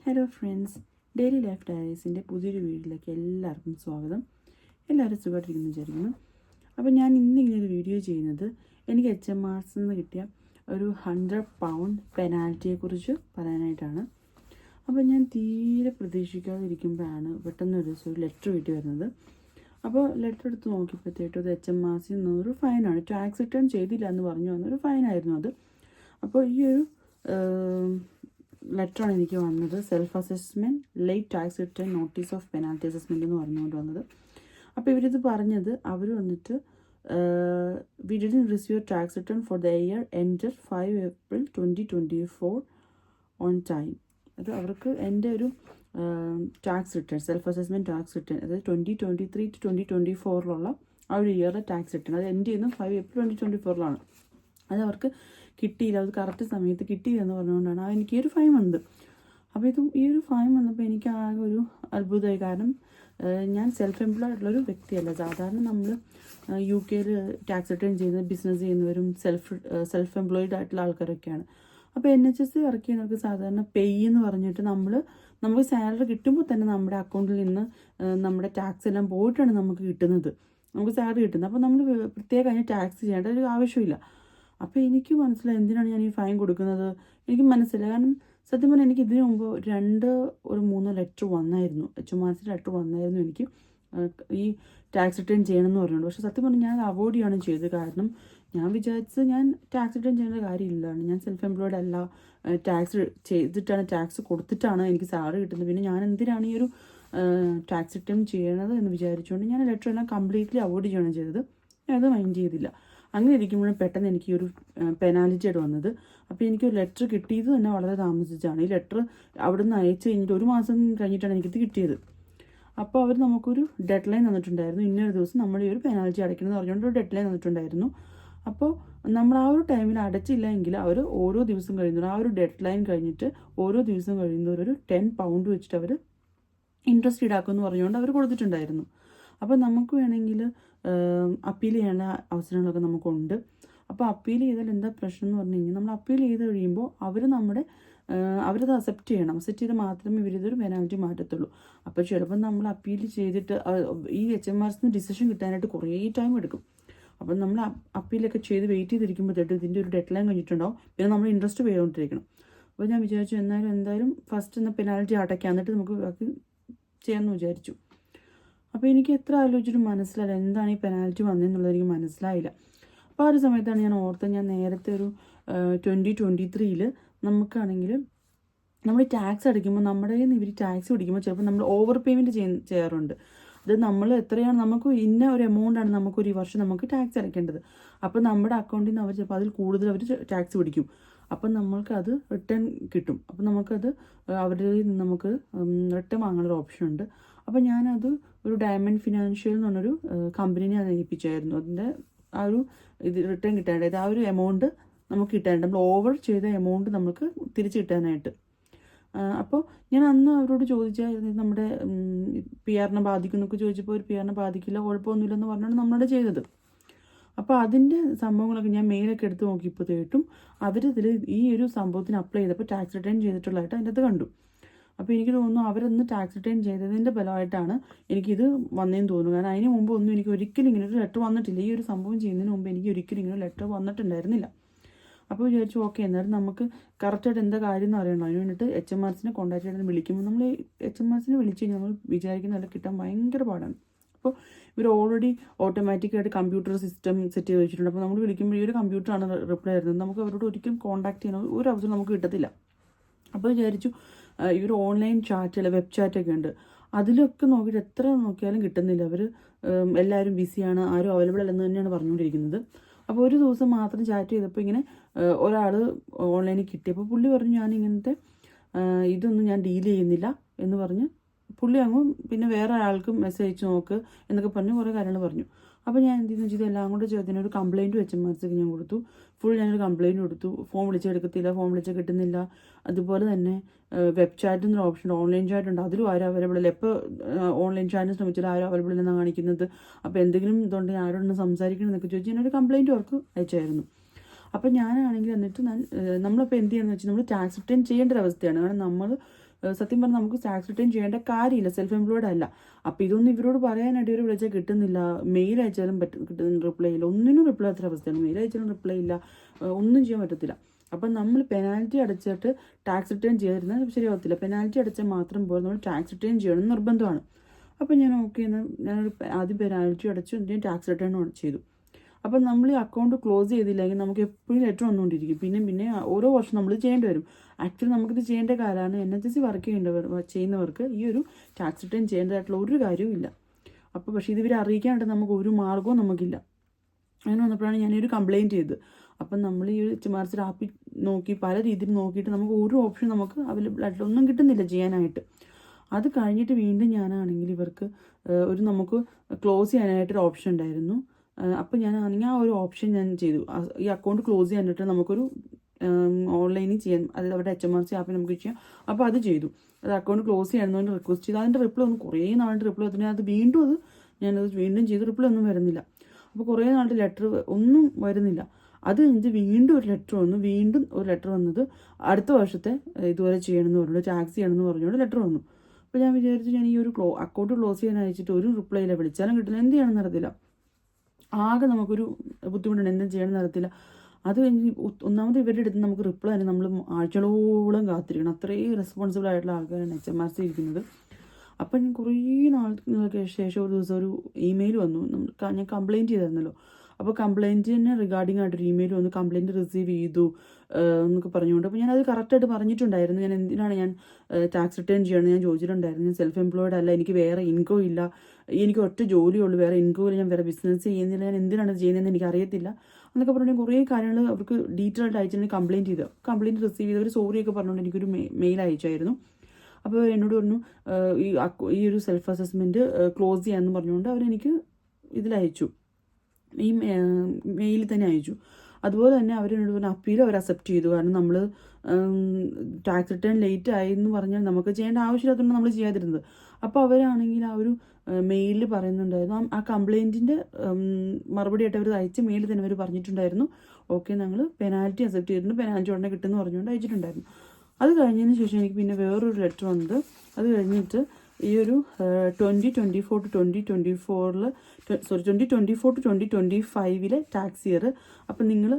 Hello friends, daily life ഡയറീസിൻ്റെ പുതിയൊരു വീഡിയോയിലേക്ക് എല്ലാവർക്കും സ്വാഗതം. എല്ലാവരും സുഖമായിട്ടിരിക്കുന്നു വിചാരിക്കുന്നു. അപ്പോൾ ഞാൻ ഇന്നിങ്ങനെ ഒരു വീഡിയോ ചെയ്യുന്നത് എനിക്ക് HMRCയിൽ നിന്ന് കിട്ടിയ ഒരു 100 പൗണ്ട് പെനാൽറ്റിയെക്കുറിച്ച് പറയാനായിട്ടാണ്. അപ്പോൾ ഞാൻ തീരെ പ്രതീക്ഷിക്കാതെ ഇരിക്കുമ്പോഴാണ് പെട്ടെന്ന് ഒരു ദിവസം ഒരു ലെറ്റർ വീട്ടിൽ വരുന്നത്. അപ്പോൾ ലെറ്റർ എടുത്ത് നോക്കിയപ്പോഴത്തേക്കും അത് HMRCയിൽ നിന്നൊരു ഫൈനാണ്. ടാക്സ് റിട്ടേൺ ചെയ്തില്ല എന്ന് പറഞ്ഞു വന്നൊരു ഫൈനായിരുന്നു അത്. അപ്പോൾ ഈ ഒരു ലെറ്ററാണ് എനിക്ക് വന്നത്. Self assessment late tax return notice of penalty assessment എന്ന് പറഞ്ഞുകൊണ്ട് വന്നത്. അപ്പോൾ ഇവരിത് പറഞ്ഞത് അവർ വന്നിട്ട് we didn't receive tax return for the year ended 5 April 2024 on time. അത് അവർക്ക് എൻ്റെ ഒരു tax return, self assessment tax return, അതായത് 2023 to 2024 ആ ഒരു ഇയറിലെ ടാക്സ് റിട്ടേൺ അത് എൻ്റെ ചെയ്യുന്നത് 5 April 2024 അത് അവർക്ക് കിട്ടിയില്ല. അത് കറക്റ്റ് സമയത്ത് കിട്ടിയില്ല എന്ന് പറഞ്ഞുകൊണ്ടാണ് എനിക്ക് ഈ ഒരു ഫൈൻ വന്നത്. അപ്പോൾ ഈ ഒരു ഫൈൻ വന്നപ്പോൾ എനിക്ക് ആകെ ഒരു അത്ഭുതമായി. കാരണം ഞാൻ സെൽഫ് എംപ്ലോയ്ഡ് ആയിട്ടുള്ളൊരു വ്യക്തിയല്ല. സാധാരണ നമ്മൾ UK ടാക്സ് റിട്ടേൺ ചെയ്യുന്ന ബിസിനസ് ചെയ്യുന്നവരും സെൽഫ് എംപ്ലോയ്ഡ് ആയിട്ടുള്ള ആൾക്കാരൊക്കെയാണ്. അപ്പോൾ NHS വർക്ക് ചെയ്യുന്നവർക്ക് സാധാരണ പേ എന്ന് പറഞ്ഞിട്ട് നമുക്ക് സാലറി കിട്ടുമ്പോൾ തന്നെ നമ്മുടെ അക്കൗണ്ടിൽ നിന്ന് നമ്മുടെ ടാക്സ് എല്ലാം പോയിട്ടാണ് നമുക്ക് കിട്ടുന്നത്, നമുക്ക് സാലറി കിട്ടുന്നത്. അപ്പോൾ നമ്മൾ പ്രത്യേകം അതിന് ടാക്സ് ചെയ്യേണ്ട ഒരു ആവശ്യമില്ല. അപ്പോൾ എനിക്ക് മനസ്സിലായി എന്തിനാണ് ഞാൻ ഈ ഫൈൻ കൊടുക്കുന്നത്. എനിക്ക് മനസ്സിലായി. കാരണം സത്യം പറഞ്ഞാൽ എനിക്ക് ഇതിനു മുമ്പ് 3 ലെറ്റർ വന്നായിരുന്നു, HMRC ലെറ്റർ വന്നായിരുന്നു എനിക്ക് ഈ ടാക്സ് റിട്ടേൺ ചെയ്യണമെന്ന് പറഞ്ഞുകൊണ്ട്. പക്ഷേ സത്യം പറഞ്ഞാൽ ഞാൻ അവോയ്ഡ് ചെയ്യാണ് ചെയ്തത്. കാരണം ഞാൻ വിചാരിച്ചത് ഞാൻ ടാക്സ് റിട്ടേൺ ചെയ്യേണ്ട കാര്യമില്ലാണ്, ഞാൻ സെൽഫ് എംപ്ലോയ്ഡ് അല്ല, ടാക്സ് ചെയ്തിട്ടാണ്, ടാക്സ് കൊടുത്തിട്ടാണ് എനിക്ക് സാലറി കിട്ടുന്നത്, പിന്നെ ഞാൻ എന്തിനാണ് ഈ ഒരു ടാക്സ് റിട്ടേൺ ചെയ്യണത് എന്ന് വിചാരിച്ചുകൊണ്ട് ഞാൻ ലെറ്റർ എല്ലാം കംപ്ലീറ്റ്ലി അവോയ്ഡ് ചെയ്യാണ് ചെയ്തത്. ഞാൻ അത് മൈൻഡ് ചെയ്തില്ല. അങ്ങനെ ഇരിക്കുമ്പോഴും പെട്ടെന്ന് എനിക്ക് ഒരു പെനാൽറ്റി ആയിട്ട് വന്നത്. അപ്പോൾ എനിക്കൊരു ലെറ്റർ കിട്ടിയത് തന്നെ വളരെ താമസിച്ചാണ്. ഈ ലെറ്റർ അവിടെ നിന്ന് അയച്ചു കഴിഞ്ഞിട്ട് 1 മാസം കഴിഞ്ഞിട്ടാണ് എനിക്കിത് കിട്ടിയത്. അപ്പോൾ അവർ നമുക്കൊരു ഡെഡ് ലൈൻ തന്നിട്ടുണ്ടായിരുന്നു. ഇന്നൊരു ദിവസം നമ്മൾ ഈ ഒരു പെനാൽറ്റി അടയ്ക്കണമെന്ന് പറഞ്ഞുകൊണ്ട് ഒരു ഡെഡ് ലൈൻ തന്നിട്ടുണ്ടായിരുന്നു. അപ്പോൾ നമ്മൾ ആ ഒരു ടൈമിൽ അടച്ചില്ല എങ്കിൽ അവർ ഓരോ ദിവസം കഴിയുന്നവർ ആ ഒരു ഡെഡ് ലൈൻ കഴിഞ്ഞിട്ട് ഓരോ ദിവസം കഴിയുന്നവരൊരു 10 പൗണ്ട് വെച്ചിട്ട് അവർ ഇൻട്രസ്റ്റ് ഈടാക്കുമെന്ന് പറഞ്ഞുകൊണ്ട് അവർ കൊടുത്തിട്ടുണ്ടായിരുന്നു. അപ്പോൾ നമുക്ക് വേണമെങ്കിൽ അപ്പീൽ ചെയ്യേണ്ട അവസരങ്ങളൊക്കെ നമുക്കുണ്ട്. അപ്പോൾ അപ്പീൽ ചെയ്താൽ എന്താ പ്രശ്നം എന്ന് പറഞ്ഞു കഴിഞ്ഞാൽ നമ്മൾ അപ്പീൽ ചെയ്ത് കഴിയുമ്പോൾ അവരത് അക്സെപ്റ്റ് ചെയ്ത് മാത്രമേ ഇവരിതൊരു പെനാൽറ്റി മാറ്റത്തുള്ളൂ. അപ്പോൾ ചിലപ്പോൾ നമ്മൾ അപ്പീൽ ചെയ്തിട്ട് ഈ HMRCന്ന് ഡിസിഷൻ കിട്ടാനായിട്ട് കുറേ ടൈം എടുക്കും. അപ്പം നമ്മൾ അപ്പീലൊക്കെ ചെയ്ത് വെയിറ്റ് ചെയ്തിരിക്കുമ്പോഴത്തേക്കും ഇതിൻ്റെ ഒരു ഡെഡ് ലൈൻ കഴിഞ്ഞിട്ടുണ്ടാവും. പിന്നെ നമ്മൾ ഇൻട്രസ്റ്റ് ചെയ്തുകൊണ്ടിരിക്കണം. അപ്പോൾ ഞാൻ വിചാരിച്ചു എന്തായാലും ഫസ്റ്റ് എന്ന പെനാൽറ്റി അടയ്ക്കാം, എന്നിട്ട് നമുക്ക് ബാക്കി ചെയ്യാമെന്ന് വിചാരിച്ചു. അപ്പോൾ എനിക്ക് എത്ര ആലോചിച്ചിട്ടും മനസ്സിലായില്ല എന്താണ് ഈ പെനാൽറ്റി വന്നതെന്നുള്ളത് എനിക്ക് മനസ്സിലായില്ല. അപ്പോൾ ആ ഒരു സമയത്താണ് ഞാൻ ഓർത്തത്, ഞാൻ നേരത്തെ ഒരു 2023 നമുക്കാണെങ്കിൽ നമ്മൾ ടാക്സ് അടയ്ക്കുമ്പോൾ നമ്മുടെ ഇവർ ടാക്സ് പിടിക്കുമ്പോൾ ചിലപ്പോൾ നമ്മൾ ഓവർ പേയ്മെൻറ്റ് ചെയ്യാറുണ്ട്. അത് നമ്മൾ എത്രയാണ് നമുക്ക് ഇന്ന ഒരു എമൗണ്ടാണ് നമുക്കൊരു വർഷം നമുക്ക് ടാക്സ് അടയ്ക്കേണ്ടത്. അപ്പോൾ നമ്മുടെ അക്കൗണ്ടിൽ നിന്ന് അവർ ചിലപ്പോൾ അതിൽ കൂടുതൽ അവർ ടാക്സ് പിടിക്കും. അപ്പം നമ്മൾക്കത് റിട്ടേൺ കിട്ടും. അപ്പം നമുക്കത് അവരുടെ നിന്ന് നമുക്ക് റിട്ടേൺ വാങ്ങാനൊരു ഓപ്ഷൻ ഉണ്ട്. അപ്പോൾ ഞാനത് ഒരു ഡയമണ്ട് ഫിനാൻഷ്യൽ എന്ന് പറഞ്ഞൊരു കമ്പനീനെ അത് ഏൽപ്പിച്ചായിരുന്നു. അതിൻ്റെ ആ ഒരു റിട്ടേൺ കിട്ടാനായിട്ട് ആ ഒരു എമൗണ്ട് നമുക്ക് കിട്ടാനായിട്ട്, നമ്മൾ ഓവർ ചെയ്ത എമൗണ്ട് നമുക്ക് തിരിച്ച് കിട്ടാനായിട്ട്. അപ്പോൾ ഞാൻ അന്ന് അവരോട് ചോദിച്ചാൽ നമ്മുടെ PR ബാധിക്കുന്നൊക്കെ ചോദിച്ചപ്പോൾ ഒരു PR ബാധിക്കില്ല, കുഴപ്പമൊന്നുമില്ലെന്ന് പറഞ്ഞാണ് നമ്മളോട് ചെയ്തത്. അപ്പോൾ അതിൻ്റെ സംഭവങ്ങളൊക്കെ ഞാൻ മെയിലൊക്കെ എടുത്ത് നോക്കിയപ്പോഴത്തേക്കും അവരിതിൽ ഈ ഒരു സംഭവത്തിന് അപ്ലൈ ചെയ്തപ്പോൾ ടാക്സ് റിട്ടേൺ ചെയ്തിട്ടുള്ളതായിട്ട് അതിൻ്റെ അത് കണ്ടു. അപ്പോൾ എനിക്ക് തോന്നുന്നു അവരൊന്ന് ടാക്സ് റിട്ടേൺ ചെയ്തതിൻ്റെ ഫലമായിട്ടാണ് എനിക്കിത് വന്നതെന്ന് തോന്നുന്നു. കാരണം അതിന് മുമ്പ് ഒന്നും എനിക്ക് ഒരിക്കലും ഇങ്ങനെ ഒരു ലെറ്റർ വന്നിട്ടില്ല. ഈ ഒരു സംഭവം ചെയ്യുന്നതിന് മുമ്പ് എനിക്ക് ഒരിക്കലും ഇങ്ങനെ ലെറ്റർ വന്നിട്ടുണ്ടായിരുന്നില്ല. അപ്പോൾ വിചാരിച്ചു ഓക്കെ, എന്നാലും നമുക്ക് കറക്റ്റായിട്ട് എന്താ കാര്യം എന്ന് അറിയണം. അതിന് വേണ്ടിയിട്ട് HMRCനെ കോൺടാക്ട് ചെയ്ത് വിളിക്കുമ്പോൾ നമ്മൾ HMRCനെ വിളിച്ച് കഴിഞ്ഞാൽ നമ്മൾ വിചാരിക്കുന്ന പോലെ കിട്ടാൻ ഭയങ്കര പാടാണ്. അപ്പോൾ ഇവർ ഓൾറെഡി ഓട്ടോമാറ്റിക്കായിട്ട് കമ്പ്യൂട്ടർ സിസ്റ്റം സെറ്റ് ചെയ്ത് വെച്ചിട്ടുണ്ട്. അപ്പോൾ നമ്മൾ വിളിക്കുമ്പോൾ ഈ ഒരു കമ്പ്യൂട്ടറാണ് റിപ്ലൈ തരുന്നത്. നമുക്ക് അവരോട് ഒരിക്കലും കോൺടാക്ട് ചെയ്യാൻ ഒരു അവസരം നമുക്ക് കിട്ടത്തില്ല. അപ്പോൾ വിചാരിച്ചു ഇവർ ഓൺലൈൻ ചാറ്റ് വെബ് ചാറ്റൊക്കെ ഉണ്ട്, അതിലൊക്കെ നോക്കിയിട്ട് എത്ര നോക്കിയാലും കിട്ടുന്നില്ല. അവർ എല്ലാവരും ബിസിയാണ്, ആരും അവൈലബിൾ അല്ലെന്ന് തന്നെയാണ് പറഞ്ഞുകൊണ്ടിരിക്കുന്നത്. അപ്പോൾ ഒരു ദിവസം മാത്രം ചാറ്റ് ചെയ്തപ്പോൾ ഇങ്ങനെ ഒരാൾ ഓൺലൈനിൽ കിട്ടിയപ്പോൾ പുള്ളി പറഞ്ഞു ഞാൻ ഇങ്ങനത്തെ ഇതൊന്നും ഞാൻ ഡീൽ ചെയ്യുന്നില്ല എന്ന് പറഞ്ഞ് പുള്ളി അങ്ങും പിന്നെ വേറെ ആൾക്കും മെസ്സേജ് അയച്ച് നോക്ക് എന്നൊക്കെ പറഞ്ഞ് കുറേ കാര്യങ്ങൾ പറഞ്ഞു. അപ്പോൾ ഞാൻ എന്തെന്ന് വെച്ചാൽ എല്ലാം കൂടെ ചേർത്തിനൊരു കംപ്ലയിൻറ്റ് HMRCക്ക് ഞാൻ കൊടുത്തു. ഞാനൊരു കംപ്ലയിൻറ്റ് കൊടുത്തു. ഫോൺ വിളിച്ചെടുക്കത്തില്ല, ഫോൺ വിളിച്ചാൽ കിട്ടുന്നില്ല. അതുപോലെ തന്നെ വെബ് ചാറ്റ് എന്നൊരു ഓപ്ഷൻ ഉണ്ട്, ഓൺലൈൻ ചാറ്റ് ഉണ്ട്, അതിലും ആരും അവൈലബിൾ അല്ല. എപ്പോൾ ഓൺലൈൻ ചാറ്റിന് ശ്രമിച്ചാലും ആരും അവൈലബിൾ എന്നാണ് കാണിക്കുന്നത്. അപ്പോൾ എന്തെങ്കിലും ഇതുണ്ടെങ്കിൽ ആരോടൊന്ന് സംസാരിക്കണം എന്നൊക്കെ ചോദിച്ച് ഞാനൊരു കംപ്ലയിൻറ്റ് അവർക്ക് അയച്ചായിരുന്നു. അപ്പോൾ ഞാനാണെങ്കിൽ എന്നിട്ട് നമ്മളിപ്പോൾ എന്ത് ചെയ്യുകയെന്ന് വെച്ചാൽ നമ്മൾ ടാക്സ് റിട്ടേൺ ചെയ്യേണ്ട ഒരു അവസ്ഥയാണ്. കാരണം നമ്മൾ സത്യം പറഞ്ഞാൽ നമുക്ക് ടാക്സ് റിട്ടേൺ ചെയ്യേണ്ട കാര്യമില്ല, സെൽഫ് എംപ്ലോയ്ഡ് അല്ല. അപ്പോൾ ഇതൊന്നും ഇവരോട് പറയാനായിട്ട് ഇവർ വിളിച്ചാൽ കിട്ടുന്നില്ല, മെയിൽ അയച്ചാലും കിട്ടുന്ന റിപ്ലൈ ഇല്ല, ഒന്നിനും റിപ്ലൈ അത്ര അവസ്ഥയാണ്. മെയിൽ അയച്ചാലും റിപ്ലൈ ഇല്ല, ഒന്നും ചെയ്യാൻ പറ്റത്തില്ല. അപ്പം നമ്മൾ പെനാൽറ്റി അടച്ചിട്ട് ടാക്സ് റിട്ടേൺ ചെയ്തിരുന്നാൽ ശരിയാവത്തില്ല. പെനാൽറ്റി അടച്ചാൽ മാത്രം പോലെ നമ്മൾ ടാക്സ് റിട്ടേൺ ചെയ്യണം നിർബന്ധമാണ്. അപ്പോൾ ഞാൻ ഓക്കെ എന്നാൽ ഞാനൊരു ആദ്യം പെനാൽറ്റി അടച്ചു, ഞാൻ ടാക്സ് റിട്ടേൺ ചെയ്തു. അപ്പം നമ്മൾ ഈ അക്കൗണ്ട് ക്ലോസ് ചെയ്തില്ലെങ്കിൽ നമുക്ക് എപ്പോഴും ലെറ്റർ വന്നുകൊണ്ടിരിക്കും. പിന്നെ ഓരോ വർഷം നമ്മൾ ചെയ്യേണ്ടി വരും. ആക്ച്വലി നമുക്കിത് ചെയ്യേണ്ട കാലമാണ്. NHS വർക്ക് ചെയ്യുന്നവർക്ക് ഈ ഒരു ടാക്സ് റിട്ടേൺ ചെയ്യേണ്ടതായിട്ടുള്ള ഒരു കാര്യവും ഇല്ല. അപ്പോൾ പക്ഷേ ഇതിവരെ അറിയിക്കാനായിട്ട് നമുക്ക് ഒരു മാർഗവും നമുക്കില്ല. അങ്ങനെ വന്നപ്പോഴാണ് ഞാനൊരു കംപ്ലയിൻറ്റ് ചെയ്തത്. അപ്പം നമ്മൾ ഈ ഒരു HMRC ആപ്പിൽ നോക്കി പല രീതിയിൽ നോക്കിയിട്ട് നമുക്ക് ഒരു ഓപ്ഷൻ നമുക്ക് അവൈലബിൾ ആയിട്ട് ഒന്നും കിട്ടുന്നില്ല ചെയ്യാനായിട്ട്. അത് കഴിഞ്ഞിട്ട് വീണ്ടും ഞാനാണെങ്കിൽ ഇവർക്ക് നമുക്ക് ക്ലോസ് ചെയ്യാനായിട്ടൊരു ഓപ്ഷൻ ഉണ്ടായിരുന്നു. അപ്പോൾ ഞാനാണെങ്കിൽ ആ ഒരു ഓപ്ഷൻ ഞാൻ ചെയ്തു. ഈ അക്കൗണ്ട് ക്ലോസ് ചെയ്യാനായിട്ട് നമുക്കൊരു ഓൺലൈനിൽ ചെയ്യാൻ, അതായത് അവിടെ HMRC ആപ്പിൽ നമുക്ക് ചെയ്യാം. അപ്പോൾ അത് ചെയ്തു. അത് അക്കൗണ്ട് ക്ലോസ് ചെയ്യണമെന്ന് റിക്വസ്റ്റ് ചെയ്തു. അതിൻ്റെ റിപ്ലൈ ഒന്നും കുറേ നാളിൻ്റെ റിപ്ലൈ വന്നിട്ട് ഞാനത് വീണ്ടും ചെയ്തു. റിപ്ലൈ ഒന്നും വരുന്നില്ല. അപ്പോൾ കുറേ നാളുടെ ലെറ്റർ ഒന്നും വരുന്നില്ല. അത് കഴിഞ്ഞ് വീണ്ടും ഒരു ലെറ്റർ വന്നത് അടുത്ത വർഷത്തെ ഇതുവരെ ചെയ്യണമെന്ന് പറഞ്ഞുകൊണ്ട് ടാക്സ് ചെയ്യണമെന്ന് പറഞ്ഞുകൊണ്ട് ലെറ്റർ വന്നു. അപ്പോൾ ഞാൻ വിചാരിച്ചു ഞാൻ ഈ ഒരു അക്കൗണ്ട് ക്ലോസ് ചെയ്യാൻ അയച്ചിട്ട് ഒരു റിപ്ലൈ ഇല്ല, വിളിച്ചാലും കിട്ടില്ല, എന്ത് ചെയ്യണമെന്ന് അറിയത്തില്ല. ആകെ നമുക്കൊരു ബുദ്ധിമുട്ടുണ്ട്, എന്തും ചെയ്യണമെന്ന് അറിയത്തില്ല. അത് കഴിഞ്ഞ് ഒന്നാമത് ഇവരുടെ അടുത്ത് നമുക്ക് റിപ്ലൈ തന്നെ നമ്മൾ ആഴ്ചകളോളം കാത്തിരിക്കണം. അത്രയും റെസ്പോൺസിബിൾ ആയിട്ടുള്ള ആൾക്കാരാണ് HMRC ഇരിക്കുന്നത്. അപ്പം ഞാൻ കുറേ നാൾക്ക് ശേഷം ഒരു ദിവസം ഒരു ഇമെയിൽ വന്നു. ഞാൻ കംപ്ലയിൻറ്റ് ചെയ്തിരുന്നല്ലോ. അപ്പോൾ കംപ്ലയിൻറ്റിന് റിഗാർഡിംഗ് ആയിട്ടൊരു ഇമെയിൽ വന്നു, കംപ്ലയിൻറ്റ് റിസീവ് ചെയ്തു എന്നൊക്കെ പറഞ്ഞുകൊണ്ട്. അപ്പോൾ ഞാനത് കറക്റ്റായിട്ട് പറഞ്ഞിട്ടുണ്ടായിരുന്നു. ഞാൻ എന്തിനാണ് ഞാൻ ടാക്സ് റിട്ടേൺ ചെയ്യണമെന്ന് ഞാൻ ചോദിച്ചിട്ടുണ്ടായിരുന്നു. ഞാൻ സെൽഫ് എംപ്ലോയ്ഡ് അല്ല, എനിക്ക് വേറെ ഇൻകം ഇല്ല, എനിക്ക് ഒറ്റ ജോലിയുള്ളൂ, വേറെ ഇൻകം ഇല്ല, ഞാൻ വേറെ ബിസിനസ് ചെയ്യുന്നില്ല, ഞാൻ എന്തിനാണ് ചെയ്യുന്നതെന്ന് എനിക്ക് അറിയത്തില്ല എന്നൊക്കെ പറഞ്ഞാൽ കുറേ കാര്യങ്ങൾ അവർക്ക് ഡീറ്റെയിൽ ആയിട്ട് അയച്ചു. കംപ്ലയിൻറ്റ് ചെയ്തു. കംപ്ലയിൻറ്റ് റിസീവ് ചെയ്തവർ സോറിയൊക്കെ പറഞ്ഞുകൊണ്ട് എനിക്കൊരു മെയിൽ അയച്ചായിരുന്നു. അപ്പോൾ എന്നോട് പറഞ്ഞു ഈ ഒരു സെൽഫ് അസസ്മെൻറ്റ് ക്ലോസ് ചെയ്യാമെന്ന് പറഞ്ഞുകൊണ്ട് അവരെനിക്ക് ഇതിലയച്ചു, ഈ മെയിലിൽ തന്നെ അയച്ചു. അതുപോലെ തന്നെ അവരെന്നോട് പറഞ്ഞ അപ്പീൽ അവർ അക്സെപ്റ്റ് ചെയ്തു. കാരണം നമ്മൾ ടാക്സ് റിട്ടേൺ ലേറ്റ് ആയി എന്ന് പറഞ്ഞാൽ നമുക്ക് ചെയ്യേണ്ട ആവശ്യമില്ലാത്തതുകൊണ്ട് നമ്മൾ ചെയ്യാതിരുന്നത്. അപ്പോൾ അവരാണെങ്കിൽ ആ ഒരു മെയിലിൽ പറയുന്നുണ്ടായിരുന്നു, ആ കംപ്ലയിൻറ്റിൻ്റെ മറുപടി ആയിട്ട് അവർ അയച്ച മെയിലിൽ തന്നെ അവർ പറഞ്ഞിട്ടുണ്ടായിരുന്നു ഓക്കെ ഞങ്ങൾ പെനാൽറ്റി അക്സെപ്റ്റ് ചെയ്തിട്ടുണ്ട്, പെനാൽറ്റി ഉടനെ കിട്ടുമെന്ന് പറഞ്ഞുകൊണ്ട് അയച്ചിട്ടുണ്ടായിരുന്നു. അത് കഴിഞ്ഞതിന് ശേഷം എനിക്ക് പിന്നെ വേറൊരു ലെറ്റർ വന്നത്, അത് കഴിഞ്ഞിട്ട് ഈ ഒരു 2024 to 2025 ടാക്സ് ഇയർ, അപ്പം നിങ്ങൾ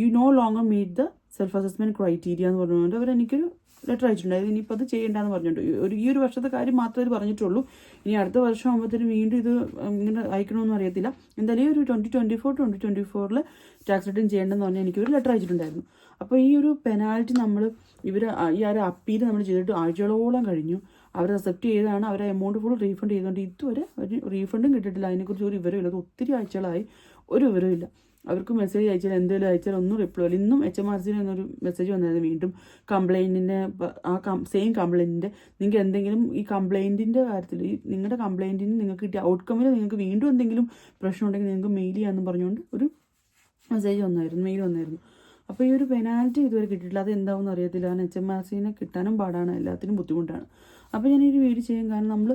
you no longer meet the self assessment criteria എന്ന് പറഞ്ഞുകൊണ്ട് അവരെനിക്കൊരു ലെറ്റർ അയച്ചിട്ടുണ്ടായിരുന്നു. ഇനിയിപ്പോൾ അത് ചെയ്യേണ്ടതെന്ന് പറഞ്ഞിട്ടുണ്ട്. ഈ ഒരു വർഷത്തെ കാര്യം മാത്രമേ ഇത് പറഞ്ഞിട്ടുള്ളൂ. ഇനി അടുത്ത വർഷം ആകുമ്പോഴത്തേനും വീണ്ടും ഇത് ഇങ്ങനെ അയക്കണമെന്നും അറിയത്തില്ല. എന്തായാലും ഒരു 2024 ടാക്സ് റിട്ടേൺ ചെയ്യേണ്ടതെന്ന് പറഞ്ഞാൽ എനിക്കൊരു ലെറ്റർ അയച്ചിട്ടുണ്ടായിരുന്നു. അപ്പോൾ ഈ ഒരു പെനാൽറ്റി ഈ ഒരു അപ്പീൽ നമ്മൾ ചെയ്തിട്ട് ആഴ്ചകളോളം കഴിഞ്ഞു. അവർ അക്സെപ്റ്റ് ചെയ്താണ്, അവർ എമൗണ്ട് ഫുൾ റീഫണ്ട് ചെയ്തുകൊണ്ട് ഇതുവരെ ഒരു റീഫണ്ടും കിട്ടിയിട്ടില്ല. അതിനെക്കുറിച്ച് ഒരു വിവരമില്ല. അത് ഒത്തിരി ആഴ്ചകളായി, ഒരു വിവരമില്ല. അവർക്ക് മെസ്സേജ് അയച്ചാൽ എന്തെങ്കിലും അയച്ചാൽ ഒന്നും റിപ്ലൈ ഇല്ല. ഇന്നും HMRC എന്നൊരു മെസ്സേജ് വന്നായിരുന്നു വീണ്ടും കംപ്ലയിൻറ്റിൻ്റെ സെയിം കംപ്ലയിൻറ്റിൻ്റെ നിങ്ങൾക്ക് എന്തെങ്കിലും ഈ കംപ്ലയിൻറ്റിൻ്റെ കാര്യത്തിൽ നിങ്ങളുടെ കംപ്ലയിൻറ്റിന് നിങ്ങൾക്ക് കിട്ടിയ ഔട്ട്കമ്മിൽ നിങ്ങൾക്ക് വീണ്ടും എന്തെങ്കിലും പ്രശ്നം ഉണ്ടെങ്കിൽ നിങ്ങൾക്ക് മെയിൽ ചെയ്യാമെന്ന് പറഞ്ഞുകൊണ്ട് ഒരു മെയിൽ വന്നായിരുന്നു. അപ്പോൾ ഈ ഒരു പെനാൽറ്റി ഇതുവരെ കിട്ടിയിട്ടില്ല. അത് എന്താണെന്ന് അറിയത്തില്ല. കാരണം HMRCനെ കിട്ടാനും പാടാണ്, എല്ലാത്തിനും ബുദ്ധിമുട്ടാണ്. അപ്പോൾ ഞാൻ ഈ ഒരു വീഡിയോ ചെയ്യാൻ കാരണം നമ്മൾ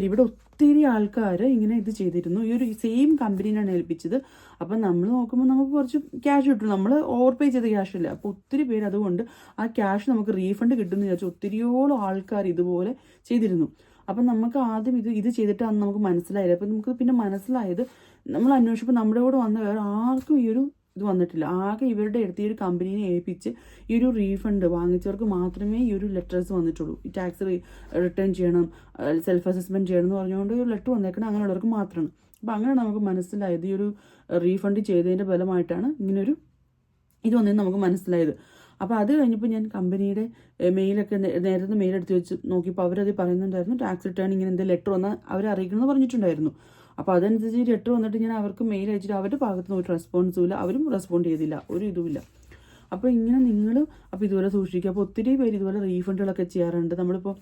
ഇവിടെ ഒത്തിരി ആൾക്കാർ ഇങ്ങനെ ഇത് ചെയ്തിരുന്നു. ഈ ഒരു സെയിം കമ്പനിയാണ് ഏൽപ്പിച്ചത്. അപ്പം നമ്മൾ നോക്കുമ്പോൾ നമുക്ക് കുറച്ച് ക്യാഷ് കിട്ടും, നമ്മൾ ഓവർ പേ ചെയ്ത ക്യാഷ് ഇല്ല. അപ്പോൾ ഒത്തിരി പേര് അതുകൊണ്ട് ആ ക്യാഷ് നമുക്ക് റീഫണ്ട് കിട്ടുമെന്ന് വിചാരിച്ചു ഒത്തിരിയോളം ആൾക്കാർ ഇതുപോലെ ചെയ്തിരുന്നു. അപ്പം നമുക്ക് ആദ്യം ഇത് ചെയ്തിട്ട് അന്ന് നമുക്ക് മനസ്സിലായില്ല. അപ്പം നമുക്ക് പിന്നെ മനസ്സിലായത് നമ്മൾ അന്വേഷിച്ചപ്പോൾ നമ്മുടെ കൂടെ വന്ന വേറെ ആർക്കും ഈ ഒരു ഇത് വന്നിട്ടില്ല. ആകെ ഇവരുടെ അടുത്ത് ഈ ഒരു കമ്പനീനെ ഏൽപ്പിച്ച് ഈ ഒരു റീഫണ്ട് വാങ്ങിച്ചവർക്ക് മാത്രമേ ഈ ഒരു ലെറ്റേഴ്സ് വന്നിട്ടുള്ളൂ. ഈ ടാക്സ് റിട്ടേൺ ചെയ്യണം, സെൽഫ് അസസ്മെൻറ്റ് ചെയ്യണം എന്ന് പറഞ്ഞുകൊണ്ട് ഒരു ലെറ്റർ വന്നേക്കണം അങ്ങനെയുള്ളവർക്ക് മാത്രമാണ്. അപ്പോൾ അങ്ങനെ നമുക്ക് മനസ്സിലായത് ഈ ഒരു റീഫണ്ട് ചെയ്തതിൻ്റെ ഫലമായിട്ടാണ് ഇങ്ങനൊരു ഇത് വന്നതെന്ന് നമുക്ക് മനസ്സിലായത്. അപ്പോൾ അത് കഴിഞ്ഞപ്പോൾ ഞാൻ കമ്പനിയുടെ മെയിലൊക്കെ നേരത്തെ മെയിലെടുത്ത് വെച്ച് നോക്കിയപ്പോൾ അവരത് പറയുന്നുണ്ടായിരുന്നു ടാക്സ് റിട്ടേൺ ഇങ്ങനെ എന്തെങ്കിലും ലെറ്റർ വന്നാൽ അവരെ അറിയിക്കണമെന്ന് പറഞ്ഞിട്ടുണ്ടായിരുന്നു. അപ്പോൾ അതനുസരിച്ച് ലെറ്റർ വന്നിട്ട് ഞാൻ അവർക്ക് മെയിൽ അയച്ചിട്ട് അവരുടെ ഭാഗത്ത് നിന്ന് ഒരു റെസ്പോൺസും ഇല്ല, അവരും റെസ്പോണ്ട് ചെയ്തില്ല, ഒരു ഇതുമില്ല. അപ്പോൾ ഇങ്ങനെ അപ്പോൾ ഇതുപോലെ സൂക്ഷിക്കുക. അപ്പോൾ ഒത്തിരി പേര് ഇതുപോലെ റീഫണ്ടുകളൊക്കെ ചെയ്യാറുണ്ട്. നമ്മളിപ്പോൾ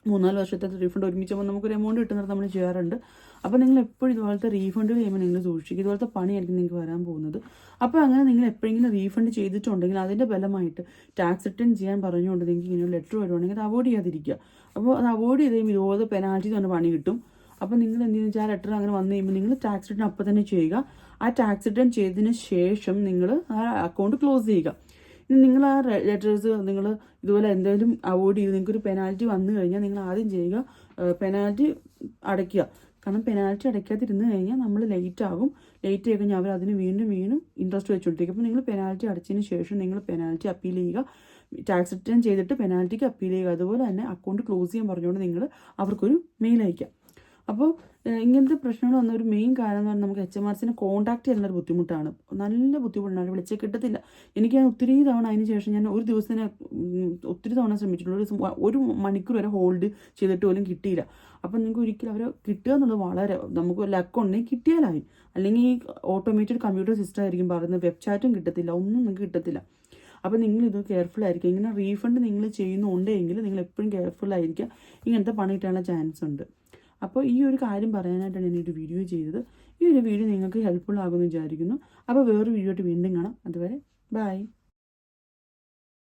3-4 വർഷത്തെ റീഫണ്ട് ഒരുമിച്ചാകുമ്പോൾ നമുക്കൊരു എമൗണ്ട് കിട്ടുന്നത് നമ്മൾ ചെയ്യാറുണ്ട്. അപ്പോൾ നിങ്ങൾ എപ്പോഴും ഇതുപോലത്തെ റീഫണ്ടുകൾ ചെയ്യുമ്പോൾ നിങ്ങൾ സൂക്ഷിക്കുക. ഇതുപോലത്തെ പണിയായിരിക്കും നിങ്ങൾക്ക് വരാൻ പോകുന്നത്. അപ്പോൾ അങ്ങനെ നിങ്ങൾ എപ്പോഴെങ്കിലും റീഫണ്ട് ചെയ്തിട്ടുണ്ടെങ്കിൽ അതിൻ്റെ ഫലമായിട്ട് ടാക്സ് റിട്ടേൺ ചെയ്യാൻ പറഞ്ഞുകൊണ്ട് നിങ്ങൾക്ക് ഇങ്ങനെ ഒരു ലെറ്റർ വരുവാണെങ്കിൽ അത് അവോയ്ഡ് ചെയ്യാതിരിക്കുക. അപ്പോൾ അത് അവോയ്ഡ് ചെയ്ത് കഴിയുമ്പോൾ ഇതുപോലെ പെനാൽറ്റി തന്നെ പണി കിട്ടും. അപ്പോൾ നിങ്ങൾ എന്തെന്ന് വെച്ചാൽ ആ ലെറ്റർ അങ്ങനെ വന്നു കഴിയുമ്പോൾ നിങ്ങൾ ടാക്സ് റിട്ടേൺ അപ്പം തന്നെ ചെയ്യുക. ആ ടാക്സ് റിട്ടേൺ ചെയ്തതിന് ശേഷം നിങ്ങൾ ആ അക്കൗണ്ട് ക്ലോസ് ചെയ്യുക. ഇനി നിങ്ങൾ ആ ലെറ്റേഴ്സ് നിങ്ങൾ ഇതുപോലെ എന്തെങ്കിലും അവോയ്ഡ് ചെയ്ത് നിങ്ങൾക്കൊരു പെനാൽറ്റി വന്നു കഴിഞ്ഞാൽ നിങ്ങൾ ആദ്യം ചെയ്യുക പെനാൽറ്റി അടയ്ക്കുക. കാരണം പെനാൽറ്റി അടയ്ക്കാതിരുന്ന് കഴിഞ്ഞാൽ നമ്മൾ ലേറ്റ് ആകും. ലേറ്റ് ആയി കഴിഞ്ഞാൽ അവർ അതിന് വീണ്ടും ഇൻട്രസ്റ്റ് വെച്ചുകൊണ്ടിരിക്കും. അപ്പോൾ നിങ്ങൾ പെനാൽറ്റി അടച്ചതിന് ശേഷം നിങ്ങൾ പെനാൽറ്റി അപ്പീൽ ചെയ്യുക. ടാക്സ് റിട്ടേൺ ചെയ്തിട്ട് പെനാൽറ്റിക്ക് അപ്പീൽ ചെയ്യുക. അതുപോലെ തന്നെ അക്കൗണ്ട് ക്ലോസ് ചെയ്യാൻ പറഞ്ഞുകൊണ്ട് നിങ്ങൾ അവർക്കൊരു മെയിൽ അയക്കുക. അപ്പോൾ ഇങ്ങനത്തെ പ്രശ്നങ്ങൾ വന്ന ഒരു മെയിൻ കാരണം എന്ന് പറഞ്ഞാൽ നമുക്ക് HMRCനെ കോൺടാക്ട് ചെയ്യാനുള്ളൊരു ബുദ്ധിമുട്ടാണ്. നല്ല ബുദ്ധിമുട്ടാണ്, വിളിച്ചാൽ കിട്ടത്തില്ല. എനിക്ക് ഞാൻ ഒത്തിരി തവണ അതിന് ശേഷം ഞാൻ ഒരു ദിവസത്തിന് ഒത്തിരി തവണ ശ്രമിച്ചിട്ടുള്ളൂ. ഒരു മണിക്കൂർ വരെ ഹോൾഡ് ചെയ്തിട്ട് പോലും കിട്ടിയില്ല. അപ്പം നിങ്ങൾക്ക് ഒരിക്കലും അവരെ കിട്ടുക എന്നുള്ളത് വളരെ നമുക്ക് ലക്കുണ്ടെങ്കിൽ കിട്ടിയാലായി. അല്ലെങ്കിൽ ഈ ഓട്ടോമേറ്റഡ് കമ്പ്യൂട്ടർ സിസ്റ്റം ആയിരിക്കും പറയുന്നത്, വെബ് ചാറ്റും കിട്ടത്തില്ല, ഒന്നും നിങ്ങൾക്ക് കിട്ടത്തില്ല. അപ്പോൾ നിങ്ങൾ ഇത് കെയർഫുൾ ആയിരിക്കും. ഇങ്ങനെ റീഫണ്ട് നിങ്ങൾ ചെയ്യുന്നുണ്ടെങ്കിൽ നിങ്ങൾ എപ്പോഴും കെയർഫുൾ ആയിരിക്കുക. ഇങ്ങനത്തെ പണി കിട്ടാനുള്ള ചാൻസ് ഉണ്ട്. അപ്പോൾ ഈ ഒരു കാര്യം പറയാനായിട്ടാണ് ഞാൻ ഒരു വീഡിയോ ചെയ്തത്. ഈ ഒരു വീഡിയോ നിങ്ങൾക്ക് ഹെൽപ്ഫുൾ ആകുമെന്ന് വിചാരിക്കുന്നു. അപ്പോൾ വേറൊരു വീഡിയോ ആയിട്ട് വീണ്ടും കാണാം. അതുവരെ ബൈ.